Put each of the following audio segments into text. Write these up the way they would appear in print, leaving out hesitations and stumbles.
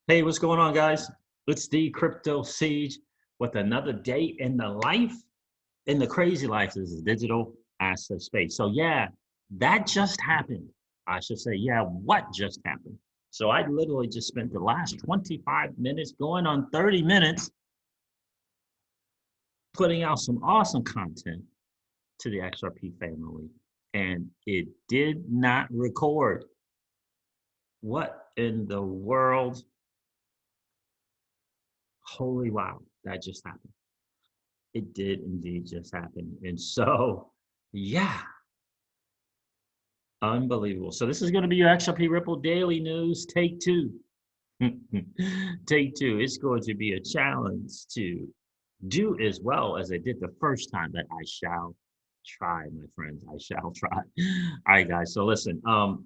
Hey, what's going on, guys? It's the Crypto Siege with another day in the life, in the crazy life. This is digital asset space. So, yeah, that just happened. I should say, yeah, what just happened? So, I literally just spent the last 25 minutes going on 30 minutes putting out some awesome content to the XRP family, and it did not record. What in the world? Holy wow, that just happened. It did indeed just happen. And so, yeah, unbelievable. So this is going to be your XRP Ripple Daily News, take two. Take two. It's going to be a challenge to do as well as I did the first time, that I shall try, my friends. I shall try. All right, guys. So listen, I'm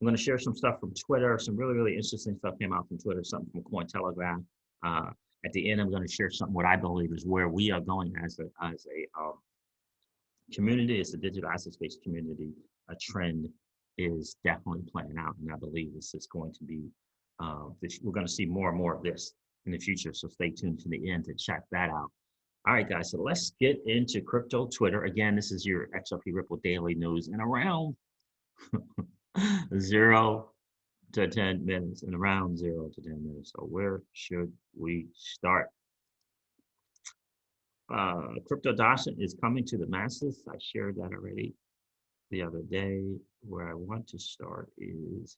going to share some stuff from Twitter. Some really, really interesting stuff came out from Twitter, something from Cointelegraph. Uh, at the end, I'm going to share something what I believe is where we are going as a community. It's a digital asset space community. A trend is definitely playing out, and I believe this is going to be. We're going to see more and more of this in the future. So stay tuned to the end to check that out. All right, guys. So let's get into crypto Twitter. Again, this is your XRP Ripple Daily News in around 0 to 10 minutes. In around 0 to 10 minutes. So where should we start? Crypto adoption is coming to the masses. I shared that already the other day. Where I want to start is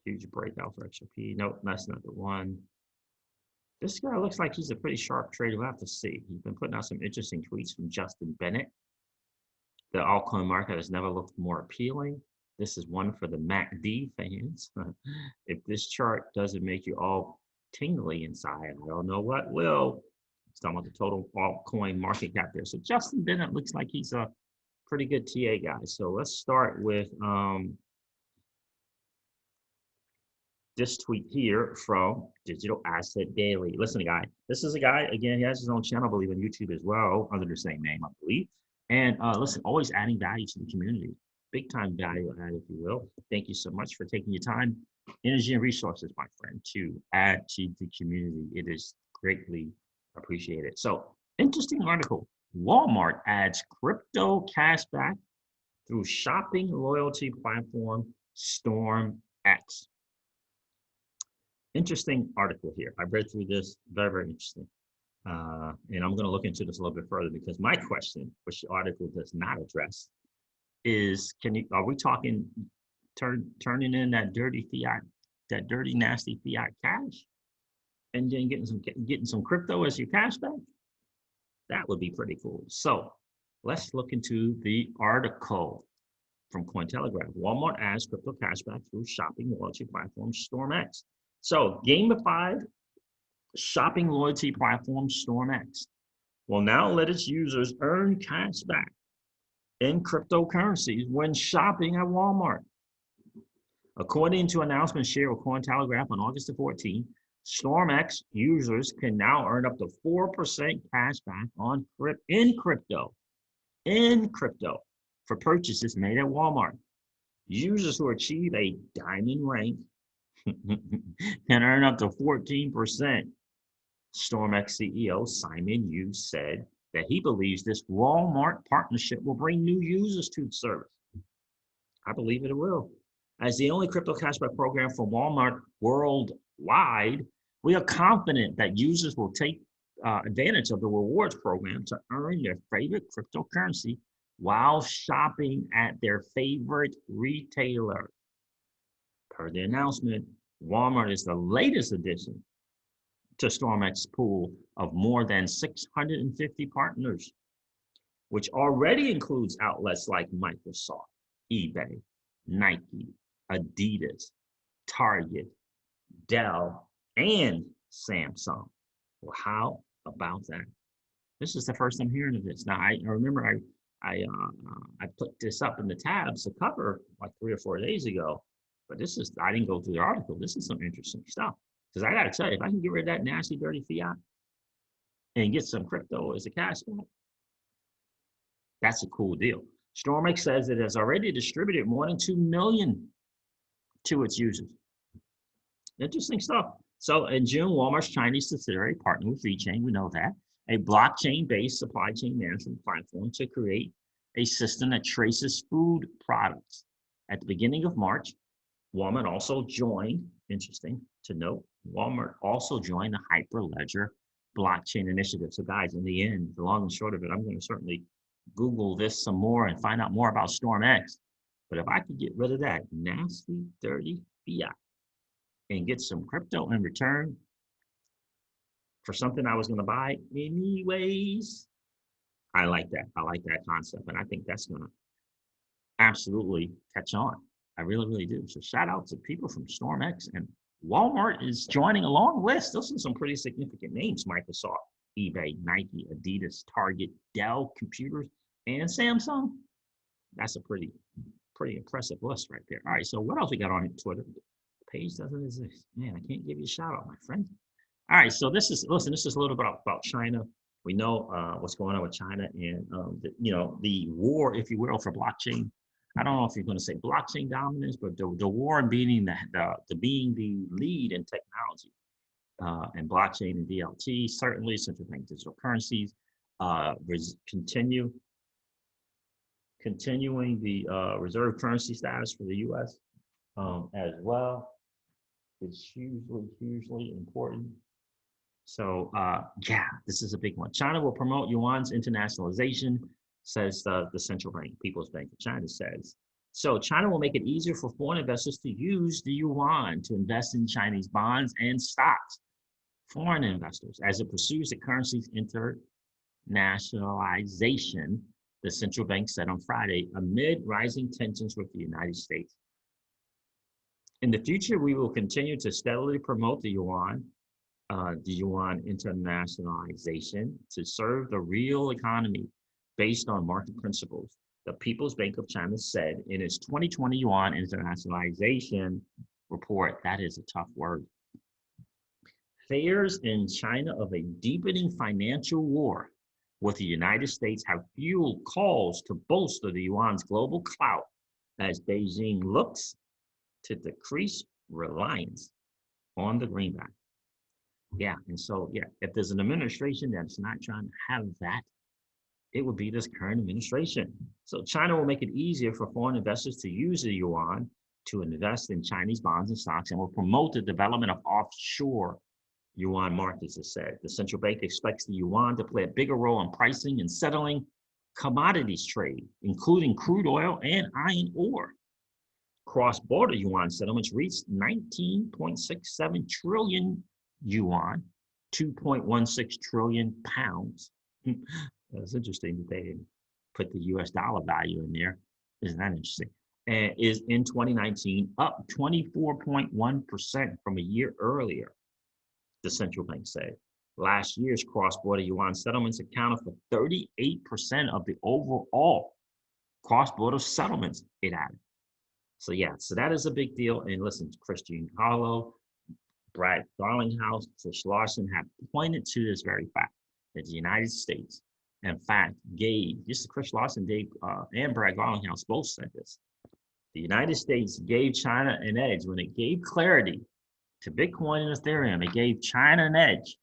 huge breakout for XRP. Nope, that's not the one. This guy looks like he's a pretty sharp trader. We'll have to see. He's been putting out some interesting tweets from Justin Bennett. The altcoin market has never looked more appealing. This is one for the MACD fans. If this chart doesn't make you all tingly inside, I don't know what will. It's talking about the total altcoin market cap there. So Justin Bennett looks like he's a pretty good TA guy. So let's start with this tweet here from Digital Asset Daily. Listen, guy, this is a guy, again, he has his own channel, I believe, on YouTube as well, under the same name, I believe. And listen, always adding value to the community. Big time value add, if you will. Thank you so much for taking your time, energy, and resources, my friend, to add to the community. It is greatly appreciated. So, interesting article. Walmart adds crypto cashback through shopping loyalty platform Stormx. Interesting article here. I read through this, very, very interesting. And I'm going to look into this a little bit further, because my question, which the article does not address, is are we talking turning in that dirty fiat, that dirty, nasty fiat cash, and then getting some crypto as your cash back? That would be pretty cool. So let's look into the article from Cointelegraph. Walmart adds crypto cashback through shopping loyalty platform Stormx. So gamified shopping loyalty platform Stormx will now let its users earn cash back in cryptocurrencies when shopping at Walmart. According to announcements shared with Cointelegraph on August the 14th, Stormx users can now earn up to 4% cash back in crypto for purchases made at Walmart. Users who achieve a diamond rank can earn up to 14%. Stormx CEO Simon Yu said that he believes this Walmart partnership will bring new users to the service. I believe it will. As the only crypto cashback program for Walmart worldwide, we are confident that users will take advantage of the rewards program to earn their favorite cryptocurrency while shopping at their favorite retailer. Per the announcement, Walmart is the latest addition to Stormx pool of more than 650 partners, which already includes outlets like Microsoft, eBay, Nike, Adidas, Target, Dell, and Samsung. Well, how about that? This is the first I'm hearing of this. Now, I remember I put this up in the tabs, a cover, like 3 or 4 days ago, but I didn't go through the article. This is some interesting stuff. Because I got to tell you, if I can get rid of that nasty, dirty fiat and get some crypto as a cash back, that's a cool deal. Stormx says it has already distributed more than 2 million to its users. Interesting stuff. So in June, Walmart's Chinese subsidiary partnered with VeChain, we know that, a blockchain-based supply chain management platform to create a system that traces food products. At the beginning of March, Walmart also joined, interesting to note, Walmart also joined the Hyperledger blockchain initiative. So guys, in the end, the long and short of it, I'm going to certainly Google this some more and find out more about Stormx. But if I could get rid of that nasty, dirty fiat and get some crypto in return for something I was going to buy anyways, I like that. I like that concept. And I think that's going to absolutely catch on. I really, really do. So shout out to people from Stormx, and Walmart is joining a long list. Those are some pretty significant names: Microsoft, eBay, Nike, Adidas, Target, Dell Computers, and Samsung. That's a pretty impressive list right there. All right, so what else we got on Twitter? The page doesn't exist. Man, I can't give you a shout out, my friend. All right, so this is a little bit about China. We know what's going on with China and the war, if you will, for blockchain. I don't know if you're going to say blockchain dominance, but the war in being being the lead in technology and blockchain and DLT, certainly central bank digital currencies continuing the reserve currency status for the U.S. As well is hugely important. So yeah, this is a big one. China will promote Yuan's internationalization, says the central bank, People's Bank of China says. So China will make it easier for foreign investors to use the yuan to invest in Chinese bonds and stocks. Foreign investors, as it pursues the currency's internationalization, the central bank said on Friday, amid rising tensions with the United States. In the future, we will continue to steadily promote the yuan internationalization to serve the real economy based on market principles, the People's Bank of China said in its 2020 yuan internationalization report. That is a tough word. Fears in China of a deepening financial war with the United States have fueled calls to bolster the yuan's global clout as Beijing looks to decrease reliance on the greenback. Yeah, and so, yeah, if there's an administration that's not trying to have that, it would be this current administration. So China will make it easier for foreign investors to use the yuan to invest in Chinese bonds and stocks, and will promote the development of offshore yuan markets, it said. The central bank expects the yuan to play a bigger role in pricing and settling commodities trade, including crude oil and iron ore. Cross-border yuan settlements reached 19.67 trillion yuan, 2.16 trillion pounds. That's interesting that they didn't put the US dollar value in there. Isn't that interesting? And is in 2019 up 24.1% from a year earlier, the central bank said. Last year's cross-border yuan settlements accounted for 38% of the overall cross-border settlements, it added. So yeah, so that is a big deal. And listen, Christine Harlow, Brad Garlinghouse, Trish Larson have pointed to this very fact that the United States, in fact, gave, this is Chris Larson, and Brad Garlinghouse both said this. The United States gave China an edge when it gave clarity to Bitcoin and Ethereum. It gave China an edge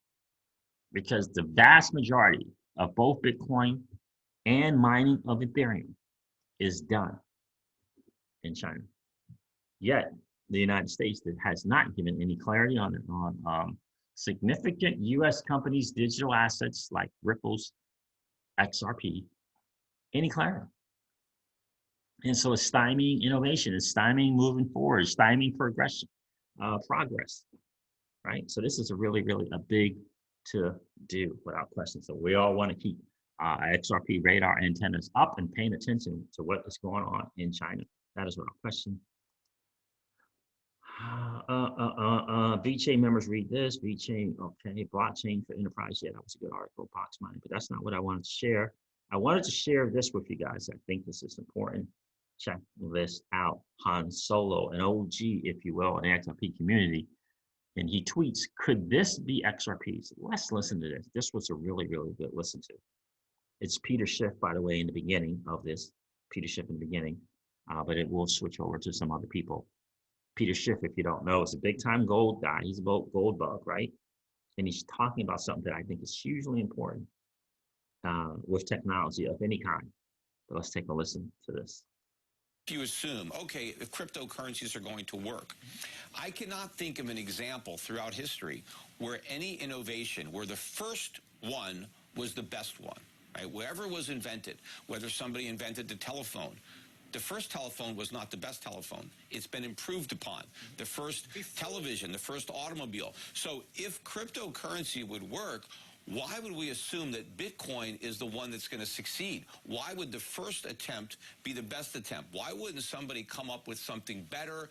because the vast majority of both Bitcoin and mining of Ethereum is done in China. Yet the United States has not given any clarity on significant U.S. companies' digital assets like Ripple's XRP, any clarity. And so it's stymieing innovation, it's stymieing moving forward, it's stymieing progress, right? So this is a really a big to do without question. So we all want to keep XRP radar antennas up and paying attention to what is going on in China. That is without question. VeChain members read this. VeChain, okay, blockchain for enterprise. Yeah, that was a good article, box mining, but that's not what I wanted to share. I wanted to share this with you guys. I think this is important. Check this out. Han Solo, an OG, if you will, in the XRP community. And he tweets, could this be XRP? So let's listen to this. This was a really good listen to. It's Peter Schiff, by the way, in the beginning of this. Peter Schiff in the beginning, but it will switch over to some other people. Peter Schiff, if you don't know, is a big time gold guy. He's a gold bug, right? And he's talking about something that I think is hugely important with technology of any kind. But let's take a listen to this. If you assume, okay, if cryptocurrencies are going to work, I cannot think of an example throughout history where any innovation, where the first one was the best one, right? Wherever was invented, whether somebody invented the telephone, the first telephone was not the best telephone. It's been improved upon. The first television, the first automobile. So if cryptocurrency would work, why would we assume that Bitcoin is the one that's going to succeed? Why would the first attempt be the best attempt? Why wouldn't somebody come up with something better?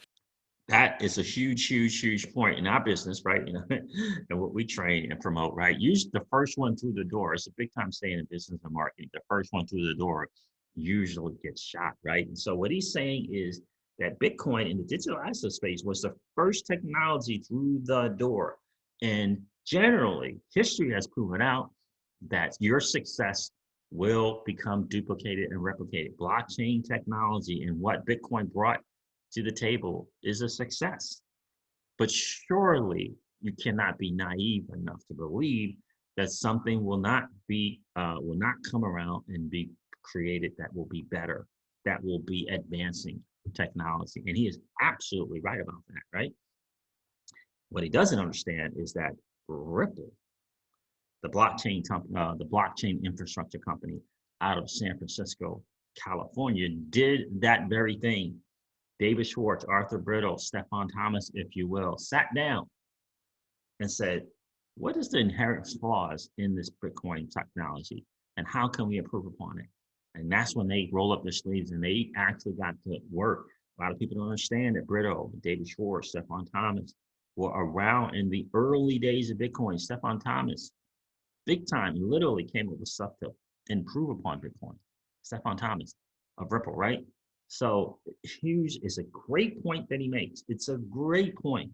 That is a huge, huge, huge point in our business, right? You know, and what we train and promote, right? Usually the first one through the door. It's a big time saying in business and marketing. The first one through the door usually gets shot, right? And so what he's saying is that Bitcoin in the digital asset space was the first technology through the door. And generally, history has proven out that your success will become duplicated and replicated. Blockchain technology and what Bitcoin brought to the table is a success. But surely you cannot be naive enough to believe that something will not come around and be created that will be better, that will be advancing technology. And he is absolutely right about that, right? What he doesn't understand is that Ripple, the blockchain infrastructure company out of San Francisco, California, did that very thing. David Schwartz, Arthur Brittle, Stefan Thomas, if you will, sat down and said, what is the inherent flaws in this Bitcoin technology and how can we improve upon it? And that's when they roll up their sleeves and they actually got to work. A lot of people don't understand that Brittle, David Schwartz, Stefan Thomas were around in the early days of Bitcoin. Stefan Thomas, big time, literally came up with stuff to improve upon Bitcoin. Stefan Thomas of Ripple, right? So Hughes is a great point that he makes. It's a great point.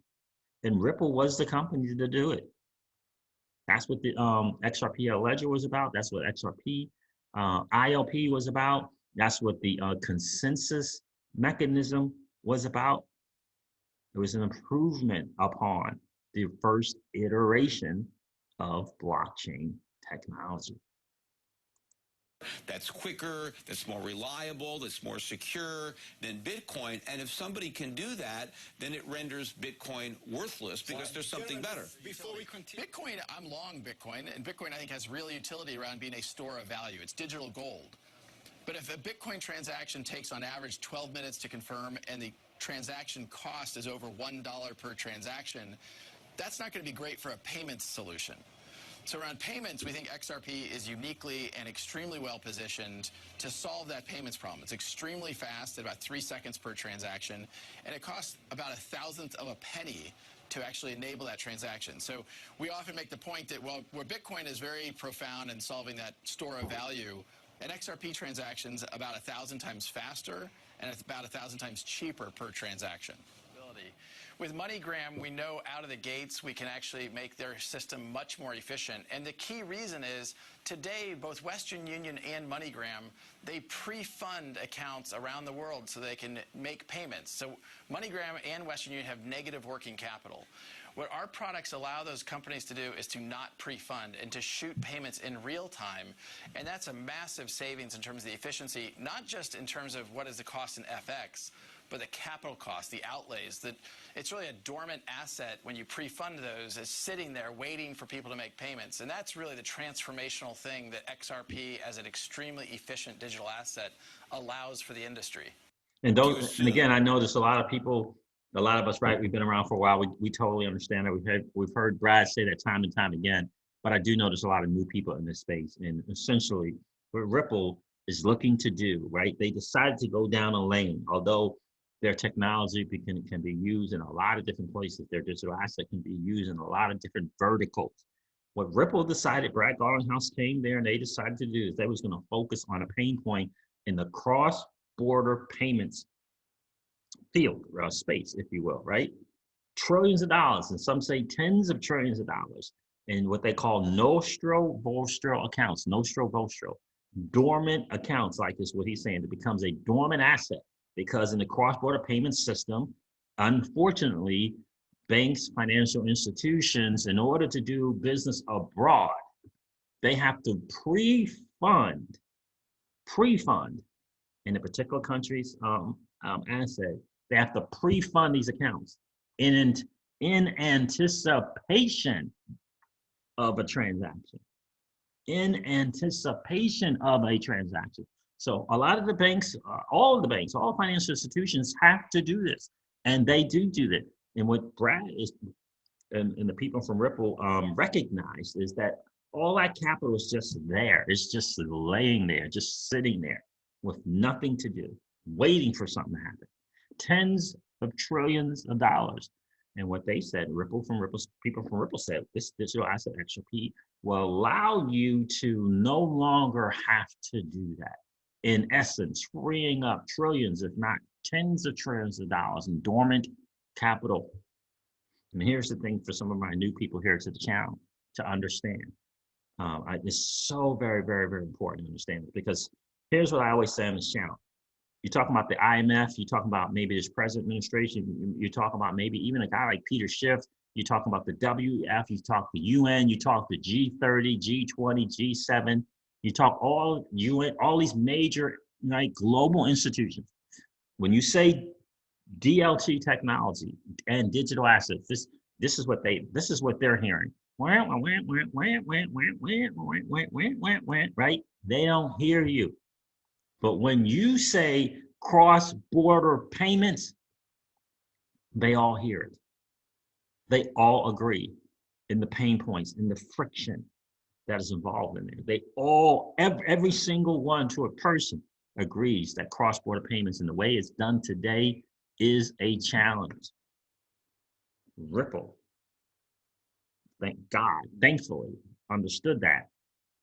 And Ripple was the company to do it. That's what the XRP ledger was about. That's what XRP ILP was about. That's what the consensus mechanism was about. It was an improvement upon the first iteration of blockchain technology. That's quicker, that's more reliable, that's more secure than Bitcoin. And if somebody can do that, then it renders Bitcoin worthless because there's something better. Before we continue, Bitcoin, I'm long Bitcoin, and Bitcoin I think has real utility around being a store of value. It's digital gold. But if a Bitcoin transaction takes on average 12 minutes to confirm and the transaction cost is over $1 per transaction, that's not going to be great for a payments solution. So around payments, we think XRP is uniquely and extremely well positioned to solve that payments problem. It's extremely fast at about 3 seconds per transaction, and it costs about 1/1000th of a penny to actually enable that transaction. So we often make the point that, well, where Bitcoin is very profound in solving that store of value, an XRP transaction's about 1,000 times faster and it's about 1,000 times cheaper per transaction. With MoneyGram, we know out of the gates we can actually make their system much more efficient. And the key reason is today, both Western Union and MoneyGram, they pre-fund accounts around the world so they can make payments. So MoneyGram and Western Union have negative working capital. What our products allow those companies to do is to not pre-fund and to shoot payments in real time. And that's a massive savings in terms of the efficiency, not just in terms of what is the cost in FX, but the capital cost, the outlays, that it's really a dormant asset when you pre-fund those is sitting there waiting for people to make payments. And that's really the transformational thing that XRP as an extremely efficient digital asset allows for the industry. And again, I notice a lot of people, a lot of us, right, we've been around for a while. We totally understand that. We've heard Brad say that time and time again, but I do notice a lot of new people in this space. And essentially what Ripple is looking to do, right, they decided to go down a lane, although their technology can be used in a lot of different places. Their digital asset can be used in a lot of different verticals. What Ripple decided, Brad Garlinghouse came there and they decided to do is they was going to focus on a pain point in the cross-border payments field, space, if you will, right? Trillions of dollars, and some say tens of trillions of dollars in what they call nostro-vostro accounts, nostro-vostro, dormant accounts, like is what he's saying. It becomes a dormant asset. Because in the cross-border payment system, Unfortunately, banks, financial institutions, in order to do business abroad, they have to pre-fund in a particular country's asset. They have to pre-fund these accounts in in anticipation of a transaction. In anticipation of a transaction. So a lot of the banks, all of the banks, all financial institutions have to do this, and they do that. And what Brad is and the people from Ripple recognized is that all that capital is just there. It's just laying there, just sitting there with nothing to do, waiting for something to happen. Tens of trillions of dollars. And what they said, people from Ripple said, this digital asset XRP will allow you to no longer have to do that. In essence, freeing up trillions, if not tens of trillions of dollars in dormant capital. And here's the thing for some of my new people here to the channel to understand. It's so very, very, very important to understand it, because here's what I always say on this channel. You talk about the IMF, you talk about maybe this present administration, you talk about maybe even a guy like Peter Schiff, you talk about the WF, you talk the UN, you talk the G30, G20, G7, you talk all UN, all these major global institutions. When you say DLT technology and digital assets, this is what they're hearing. Right? They don't hear you. But when you say cross-border payments, they all hear it. They all agree in the pain points, in the friction that is involved in there. They all, every single one to a person agrees that cross-border payments and the way it's done today is a challenge. Ripple, thank God, thankfully, understood that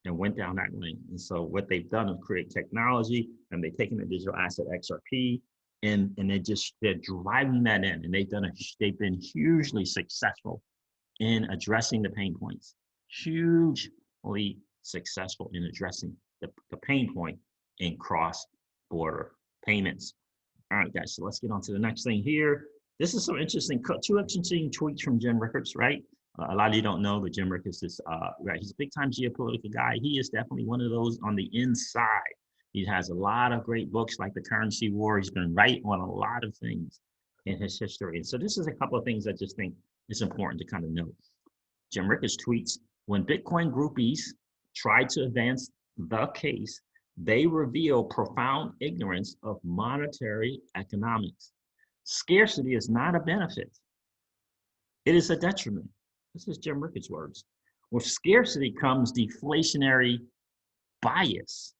and went down that lane. And so what they've done is create technology, and they've taken the digital asset XRP, and they're driving that in, and they've been hugely successful in addressing the pain points. Hugely successful in addressing the pain point in cross-border payments. All right, guys, so let's get on to the next thing here. This is some interesting, two interesting tweets from Jim Rickards, right? A lot of you don't know that Jim Rickards is, right, he's a big time geopolitical guy. He is definitely one of those on the inside. He has a lot of great books like The Currency War. He's been right on a lot of things in his history. And so this is a couple of things I just think is important to kind of note. Jim Rickards tweets, when Bitcoin groupies try to advance the case, they reveal profound ignorance of monetary economics. Scarcity is not a benefit. It is a detriment. This is Jim Rickards' words. With scarcity comes deflationary bias,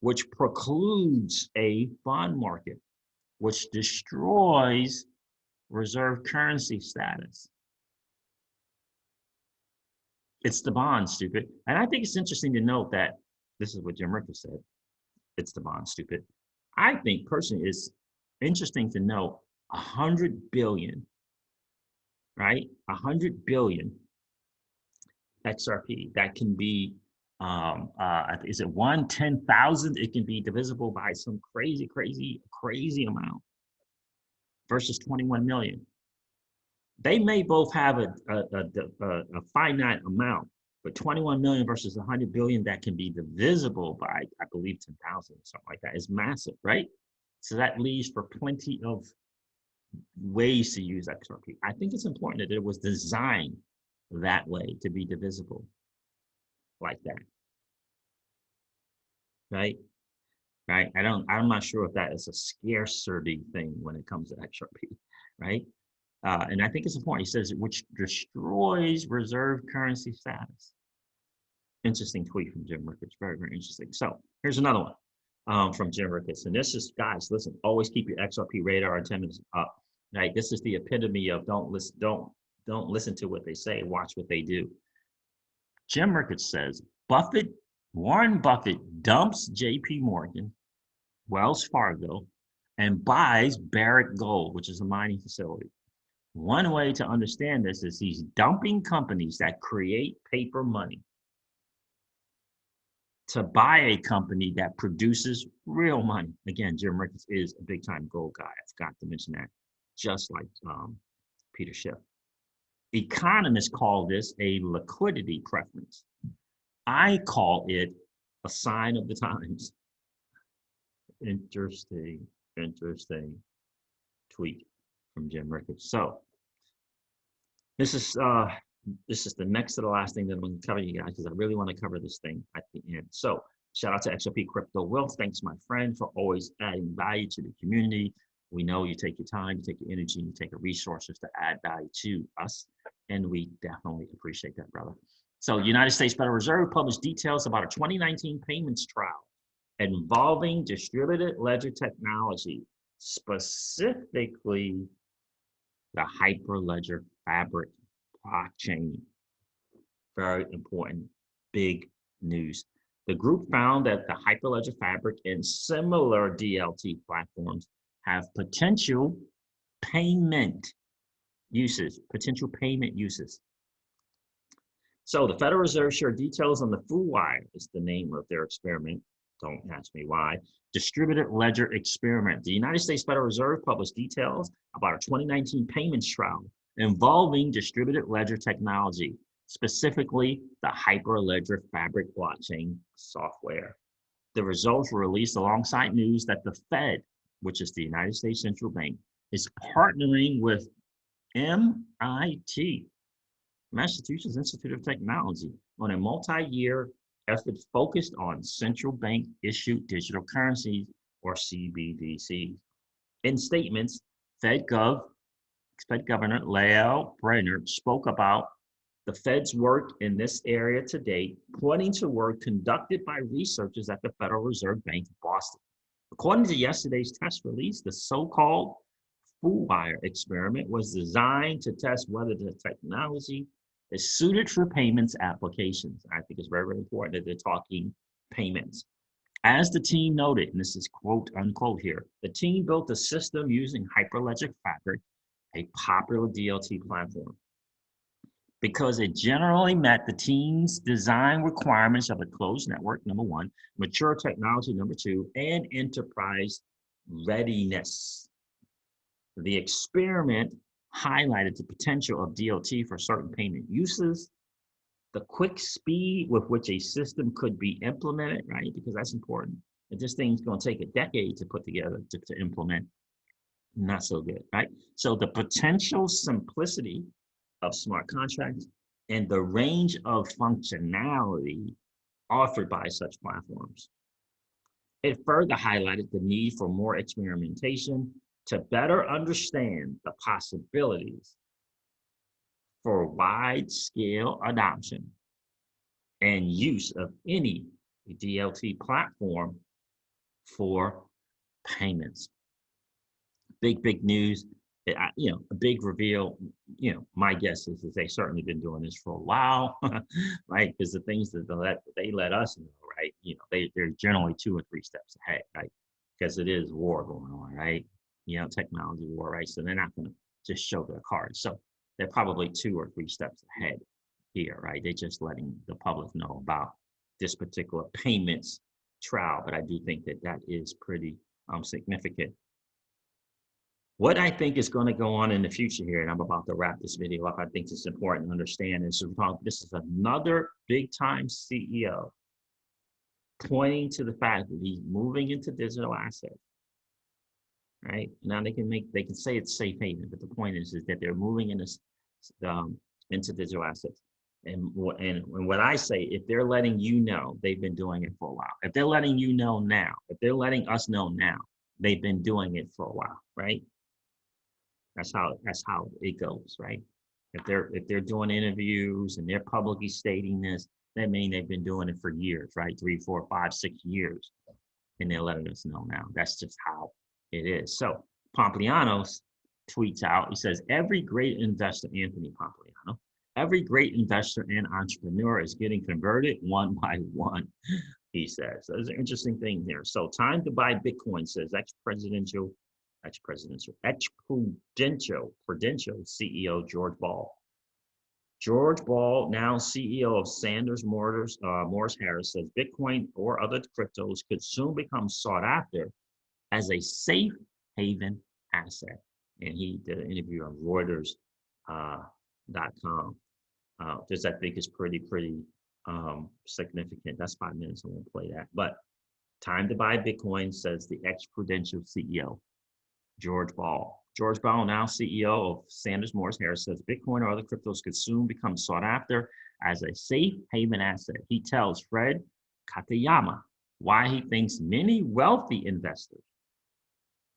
which precludes a bond market, which destroys reserve currency status. It's the bond, stupid. And I think it's interesting to note that this is what Jim Rickards said. It's the bond, stupid. I think personally it's interesting to note 100 billion, right? 100 billion XRP that can be, is it 1/10,000? It can be divisible by some crazy amount versus 21 million. They may both have a finite amount, but 21 million versus 100 billion that can be divisible by, I believe, 10,000 or something like that is massive, right? So that leaves for plenty of ways to use XRP. I think it's important that it was designed that way to be divisible like that, right? Right? I'm not sure if that is a scarcity thing when it comes to XRP, right? And I think it's important. He says, which destroys reserve currency status. Interesting tweet from Jim Rickards. Very, very interesting. So here's another one from Jim Rickards. And this is, guys, listen, always keep your XRP radar antennas up. Right? This is the epitome of don't listen to what they say, watch what they do. Jim Rickards says, Warren Buffett dumps JP Morgan, Wells Fargo, and buys Barrick Gold, which is a mining facility. One way to understand this is he's dumping companies that create paper money to buy a company that produces real money. Again, Jim Rickards is a big time gold guy. I forgot to mention that. just like Peter Schiff. Economists call this a liquidity preference. I call it a sign of the times. Interesting, interesting tweet from Jim Rickards. So this is the next to the last thing that I'm going to cover, you guys, because I really want to cover this thing at the end. So shout out to XRP Crypto Wealth. Thanks, my friend, for always adding value to the community. We know you take your time, you take your energy, and you take your resources to add value to us, and we definitely appreciate that, brother. So United States Federal Reserve published details about a 2019 payments trial involving distributed ledger technology, specifically the Hyperledger Fabric blockchain. Very important, big news. The group found that the Hyperledger Fabric and similar DLT platforms have potential payment uses. So the Federal Reserve shared details on the FUWire, is the name of their experiment. Don't ask me why. Distributed ledger experiment. The United States Federal Reserve published details about a 2019 payments trial involving distributed ledger technology, specifically the Hyperledger Fabric blockchain software. The results were released alongside news that the Fed, which is the United States Central Bank, is partnering with MIT, Massachusetts Institute of Technology, on a multi-year effort focused on central bank issued digital currencies, or CBDCs. In statements, Fed Governor Lael Brainerd spoke about the Fed's work in this area to date, pointing to work conducted by researchers at the Federal Reserve Bank of Boston. According to yesterday's test release, the so-called FUWire experiment was designed to test whether the technology is suited for payments applications. I think it's very, very important that they're talking payments. As the team noted, and this is quote unquote here, the team built a system using Hyperledger Fabric, a popular DLT platform, because it generally met the team's design requirements of a closed network, number one, mature technology, number two, and enterprise readiness. The experiment highlighted the potential of DLT for certain payment uses, the quick speed with which a system could be implemented, right? Because that's important. If this thing's going to take a decade to put together, to implement, not so good, right? So the potential simplicity of smart contracts and the range of functionality offered by such platforms. It further highlighted the need for more experimentation to better understand the possibilities for wide-scale adoption and use of any DLT platform for payments. Big news. A big reveal. My guess is that they've certainly been doing this for a while, right? Because the things that they let us know, right? They're generally 2 or 3 steps ahead, right? Because it is war going on, right? Technology war, right? So they're not going to just show their cards. So they're probably 2 or 3 steps ahead here, right? They're just letting the public know about this particular payments trial, but I do think that is pretty significant. What I think is going to go on in the future here, and I'm about to wrap this video up, I think it's important to understand is this is another big time CEO pointing to the fact that he's moving into digital assets. Right now, they can say it's safe haven, but the point is that they're moving into digital assets. And what I say, if they're letting you know, they've been doing it for a while. If they're letting you know now, if they're letting us know now, they've been doing it for a while, right? That's how it goes, right? If they're doing interviews and they're publicly stating this, that means they've been doing it for years, right? 3, 4, 5, 6 years, and they're letting us know now. That's just how it is. So Pomplianos tweets out, he says, every great investor, Anthony Pompliano, every great investor and entrepreneur is getting converted one by one, he says. So there's an interesting thing here. So time to buy Bitcoin, says ex-presidential CEO George Ball. George Ball, now CEO of Sanders Morris Harris, says Bitcoin or other cryptos could soon become sought after as a safe haven asset. and he did an interview on Reuters .com. This I think is pretty significant. That's 5 minutes. I won't play that. But time to buy Bitcoin, says the ex-Prudential CEO, George Ball. George Ball, now CEO of Sanders Morris Harris, says Bitcoin or other cryptos could soon become sought after as a safe haven asset. He tells Fred Katayama why he thinks many wealthy investors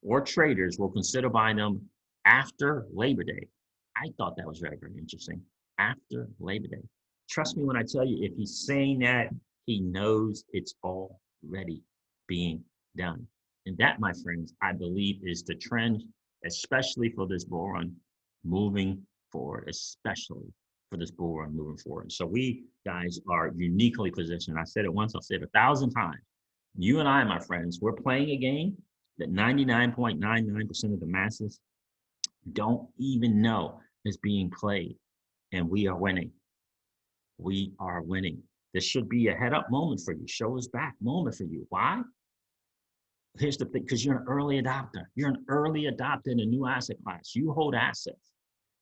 or traders will consider buying them after Labor Day. I thought that was very interesting. After Labor Day. Trust me when I tell you, if he's saying that, he knows it's already being done. And that, my friends, I believe is the trend, especially for this bull run moving forward, especially for this bull run moving forward. So we guys are uniquely positioned. I said it once, I'll say it 1,000 times. You and I, my friends, we're playing a game that 99.99% of the masses don't even know is being played. And we are winning. We are winning. This should be a head up moment for you. Show us back moment for you. Why? Here's the thing, because you're an early adopter. You're an early adopter in a new asset class. You hold assets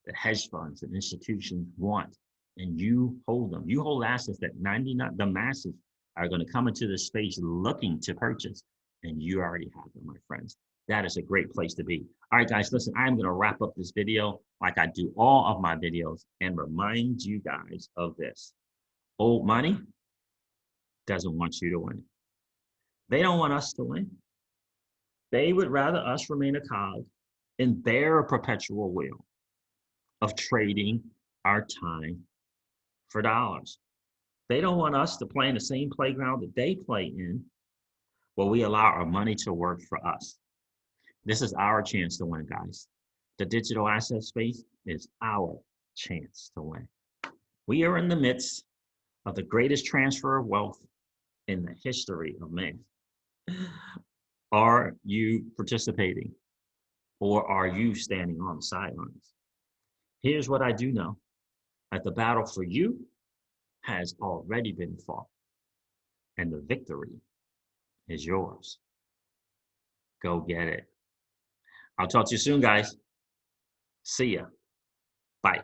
that hedge funds and institutions want, and you hold them. You hold assets that the masses are going to come into this space looking to purchase, and you already have them, my friends. That is a great place to be. All right, guys, listen, I'm going to wrap up this video like I do all of my videos and remind you guys of this. Old money doesn't want you to win. They don't want us to win. They would rather us remain a cog in their perpetual wheel of trading our time for dollars. They don't want us to play in the same playground that they play in, where we allow our money to work for us. This is our chance to win, guys. The digital asset space is our chance to win. We are in the midst of the greatest transfer of wealth in the history of man. Are you participating, or are you standing on the sidelines? Here's what I do know, that the battle for you has already been fought, and the victory is yours. Go get it. I'll talk to you soon, guys. See ya. Bye.